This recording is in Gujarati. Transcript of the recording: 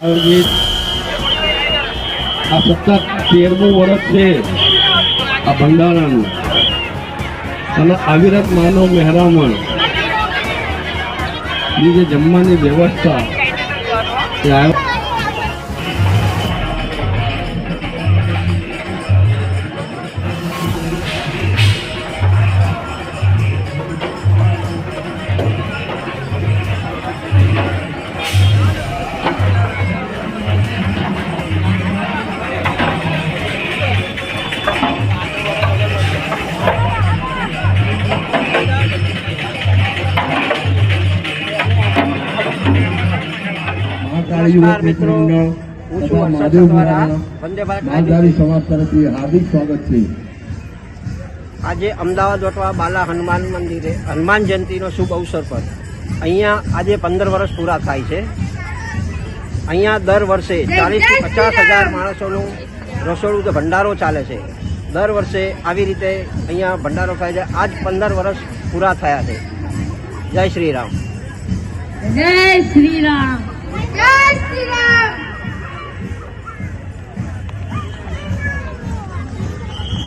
આયોજિત આ સતત 13મું વર્ષ છે આ ભંડારાનું અને અવિરત માનવ મહેરામણ ની જે જમવાની વ્યવસ્થા એ નમસ્કાર મિત્રો, હું છું હર્ષદ દ્વારા વંદે ભારત સમાજ તરફથી હાર્દિક સ્વાગત છે। આજે અમદાવાદ વટવા બાલા હનુમાન મંદિરે હનુમાન જયંતિનો શુભ અવસર પર અહીંયા આજે 15 વર્ષ પૂરા થાય છે। અહીંયા દર વર્ષે 40 થી 50,000 માણસોનું રસોડું કે ભંડારો ચાલે છે। દર વર્ષે આવી રીતે અહીંયા ભંડારો થાય છે। આજ 15 વર્ષ પૂરા થયા છે। જય શ્રી રામ। જય શ્રી રામ। જય શ્રી રામ।